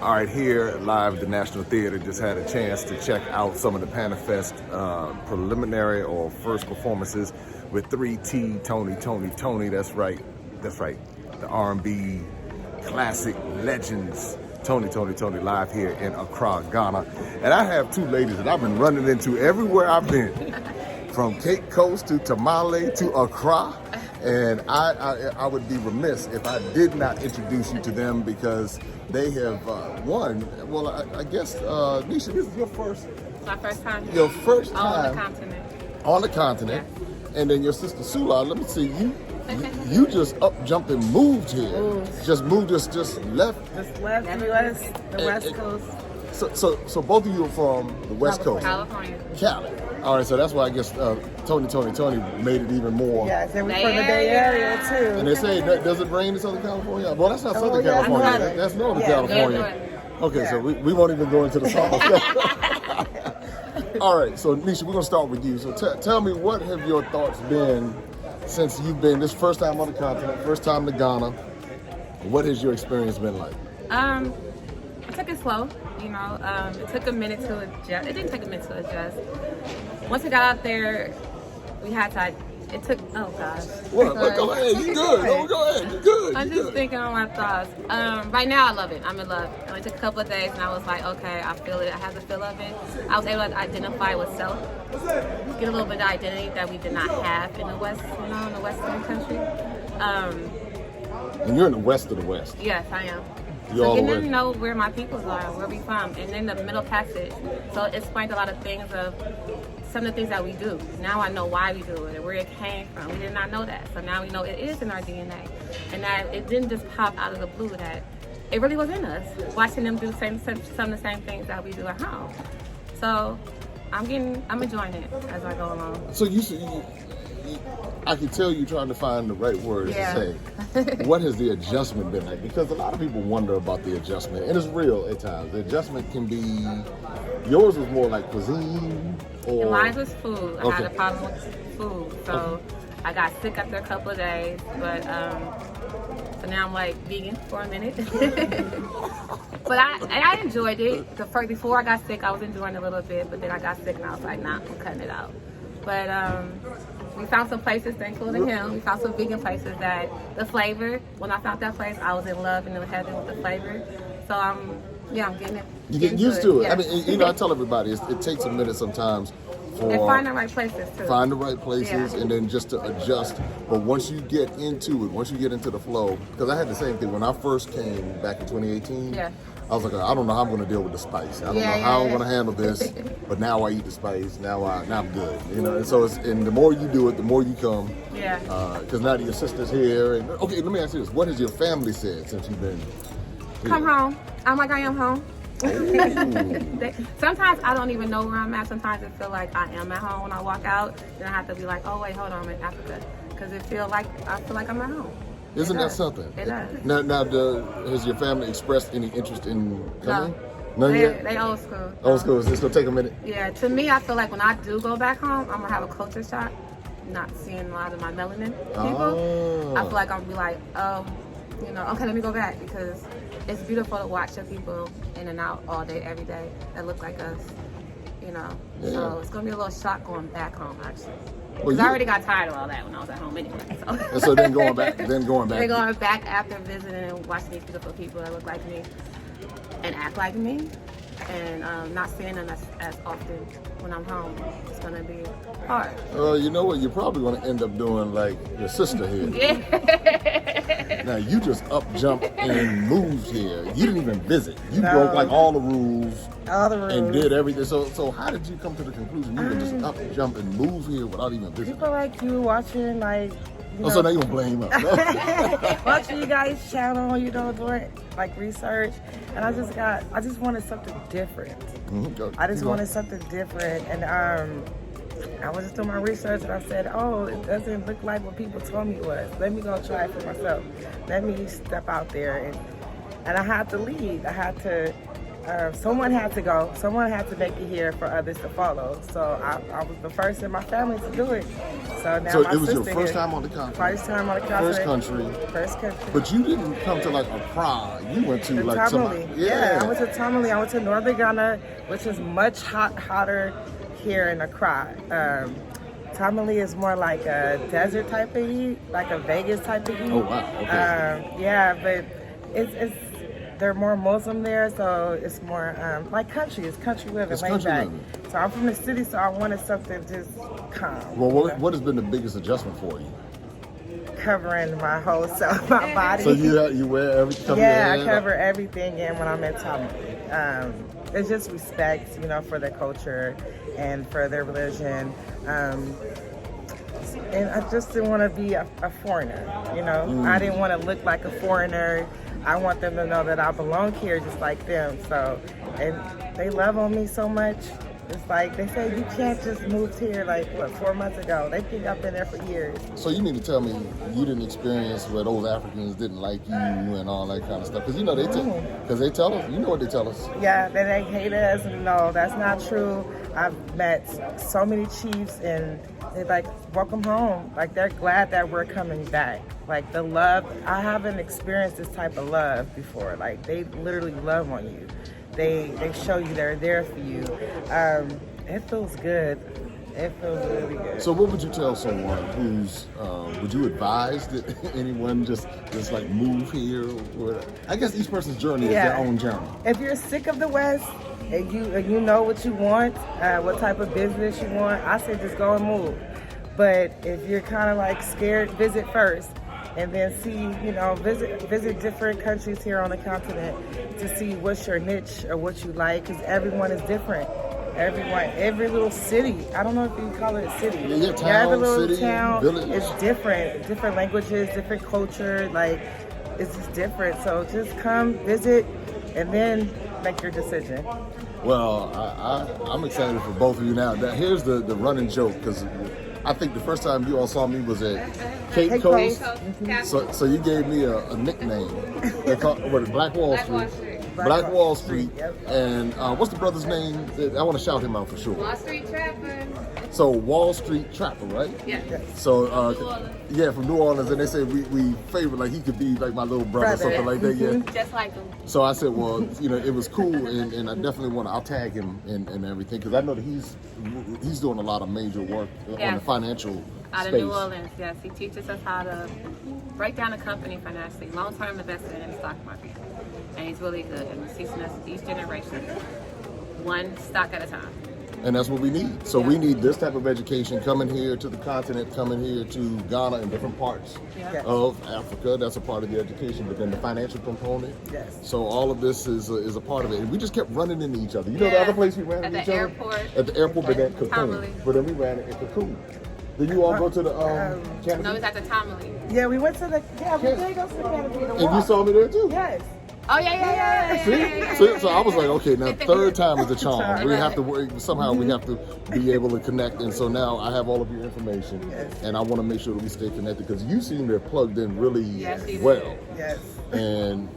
All right, here live at the National Theater, just had a chance to check out some of the Panifest preliminary or first performances with 3T, Tony. That's right. The R&B classic legends, Tony, live here in Accra, Ghana. And I have two ladies that I've been running into everywhere I've been, from Cape Coast to Tamale to Accra. And I would be remiss if I did not introduce you to them because they have won. Well, I guess, Nesha, this is your first. My first time. Your first time. On the continent. On the continent. Yes. And then your sister Sula, let me see, you just up jumped and moved here. Ooh. Just moved, just left. Just left the West Coast. So both of you are from the West Coast. California. Cali. All right, so that's why I guess Tony made it even more. Yes, and we're from the Bay Area too. And they say, does it rain in Southern California? Well, that's not Southern California. That's Northern California. Okay, so we won't even go into the South. All right, so Nesha, we're going to start with you. So tell me, what have your thoughts been since you've been this first time on the continent, first time to Ghana? What has your experience been like? I took it slow, it took a minute to adjust. It didn't take a minute to adjust. Once I got out there, it took, oh gosh. What? Go ahead, you good. Go ahead, you good. I'm just thinking on my thoughts. Right now I love it, I'm in love. It only took a couple of days and I was like, okay, I feel it, I have the feel of it. I was able to identify with self, get a little bit of identity that we did not have in the West, in the Western country. And you're in the West of the West. Yes, I am. You're so all the getting way. to know where my peoples are, where we from, and then the Middle Passage. So it explains a lot of things of some of the things that we do. Now I know why we do it and where it came from. We did not know that. So now we know it is in our DNA. And that it didn't just pop out of the blue, that it really was in us. Watching them do some of the same things that we do at home. So I'm enjoying it as I go along. So I can tell you trying to find the right words to say. What has the adjustment been like? Because a lot of people wonder about the adjustment, and it's real at times. The adjustment can be, yours was more like cuisine, or? And mine was food. I had a problem with food, so I got sick after a couple of days, but so now I'm like vegan for a minute. But I enjoyed it. Before I got sick, I was enjoying it a little bit, but then I got sick and I was like, nah, I'm cutting it out. But we found some places, thankful to him. We found some vegan places that the flavor, when I found that place, I was in love and in heaven with the flavor. So I'm getting it. You get used to it. Yes. I mean, I tell everybody, it takes a minute sometimes for... And find the right places too. Find the right places and then just to adjust. But once you get into it, once you get into the flow, because I had the same thing when I first came back in 2018. Yeah. I was like, I don't know how I'm going to deal with the spice. I don't know how I'm going to handle this. But now I eat the spice. Now I'm good. And so and the more you do it, the more you come. Yeah. Because now that your sister's here. And, okay, let me ask you this: what has your family said since you've been here? Come home. I'm like, I am home. Sometimes I don't even know where I'm at. Sometimes it feels like I am at home when I walk out. Then I have to be like, oh wait, hold on, I'm in Africa, because I feel like I'm at home. Isn't that something? It does. Now, has your family expressed any interest in coming? No. None yet? They old school. Old school. It's gonna take a minute. Yeah. To me, I feel like when I do go back home, I'm gonna have a culture shock. Not seeing a lot of my melanin people. I feel like I'm gonna be like, okay, let me go back, because it's beautiful to watch your people in and out all day, every day that look like us. Yeah. So it's gonna be a little shock going back home, actually. Well, Because I already got tired of all that when I was at home anyway. So. And so then going back. They're going back after visiting and watching these beautiful people that look like me and act like me, and not seeing them as often when I'm home. It's gonna be hard. You know what? You're probably gonna end up doing like your sister here. Yeah. Now you just up jumped and moved here. You didn't even visit. You broke like all the rules. And did everything. So how did you come to the conclusion you would just up jump and move here without even visiting? People like you watching, like, so now you gonna blame him? watching you guys' channel, doing like research, and I just wanted something different. I just wanted something different, and I was just doing my research, and I said, oh, it doesn't look like what people told me it was. Let me go try it for myself. Let me step out there, and I had to lead. I had to someone had to go. Someone had to make it here for others to follow. So I was the first in my family to do it. So now my it was your sister first here. time on the continent? First time on the continent. First country. First country. But you didn't come to like Accra. You went to like Tamale. Yeah, I went to Tamale. I went to northern Ghana, which is much hotter here in Accra. Tamale is more like a desert type of heat, like a Vegas type of heat. Oh wow. Okay. Yeah, but it's they're more Muslim there, so it's more like country. It's country living, laid back. So I'm from the city, so I wanted something just calm. Well, what has been the biggest adjustment for you? Covering my whole self, my body. So you wear everything? Yeah, I cover everything in when I'm in Tamale. It's just respect, for their culture and for their religion. And I just didn't want to be a foreigner, I didn't want to look like a foreigner. I want them to know that I belong here just like them. So, and they love on me so much. It's like they say you can't just move here 4 months ago. They think I've been there for years. So you mean to tell me you didn't experience where those Africans didn't like you and all that kind of stuff? Because they tell us. You know what they tell us? Yeah, that they hate us. No, that's not true. I've met so many chiefs and they're like, welcome home. Like they're glad that we're coming back. Like the love, I haven't experienced this type of love before. Like they literally love on you. They show you they're there for you. It feels good. It feels really good. So what would you tell someone who's, would you advise that anyone just like move here? Or, I guess each person's journey is their own journey. If you're sick of the West and you know what you want, what type of business you want, I say just go and move. But if you're kind of like scared, visit first. And then see, visit different countries here on the continent to see what's your niche or what you like, because everyone is different. Every little city, I don't know if you call it a city. Yeah, town, every little city, town village. is different languages, different culture, it's just different. So just come, visit, and then make your decision. Well, I'm excited for both of you now. Here's the running joke, because I think the first time you all saw me was at Cape Coast. So you gave me a nickname. They called Black Wall Street. Black Wall Street. Yep. And what's the brother's name? I want to shout him out for sure. Wall Street Trapper. So Wall Street Trapper, right? Yeah. So from New Orleans, and they say we favor, like he could be like my little brother or something like that. Yeah. Just like him. So I said, well, it was cool, and I definitely I'll tag him and everything, because I know that he's doing a lot of major work on the financial out space. of New Orleans, yes. He teaches us how to break down a company financially, long-term investment in the stock market. And he's really good, and he's teaching us each generation one stock at a time. And that's what we need. So we need this type of education coming here to the continent, coming here to Ghana and different parts of Africa. That's a part of the education, but then the financial component. Yes. So all of this is a part of it. And we just kept running into each other. You know the other place we ran into each other? At the airport, but at Cocoon. But then we ran into Cocoon. Did you all go to the canopy? No, it's at the Tamale. Yeah, we went to the we did go to the canopy. And you saw me there too? Yes. Oh, yeah. See? So I was like, okay, now third time is the charm. We have to work, somehow we have to be able to connect. And so now I have all of your information, and I want to make sure that we stay connected, because you seem to have plugged in really well. Yes. And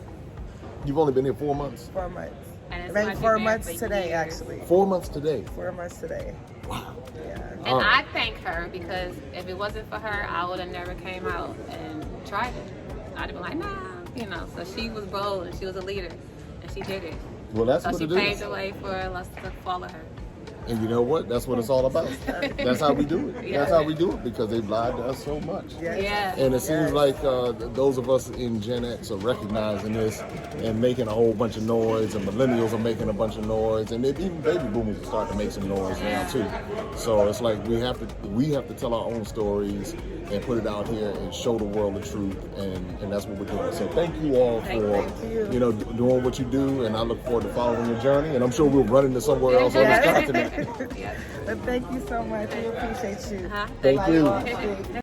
you've only been here 4 months? 4 months. And Maybe 4 months today, actually. 4 months today? 4 months today. Wow. Yeah. And I thank her, because if it wasn't for her, I would have never came out and tried it. I'd have been like, nah. So she was bold and she was a leader, and she did it. Well, that's what she it paved is. the way for us to follow her. And you know what? That's what it's all about. That's how we do it. That's how we do it, because they've lied to us so much. Yeah. And it seems like those of us in Gen X are recognizing this and making a whole bunch of noise, and millennials are making a bunch of noise, and even baby boomers are starting to make some noise now too. So it's like we have to tell our own stories and put it out here and show the world the truth, and that's what we're doing. So thank you all for doing what you do, and I look forward to following your journey, and I'm sure we'll run into somewhere else on this continent. But thank you so much. We appreciate you. Thank you.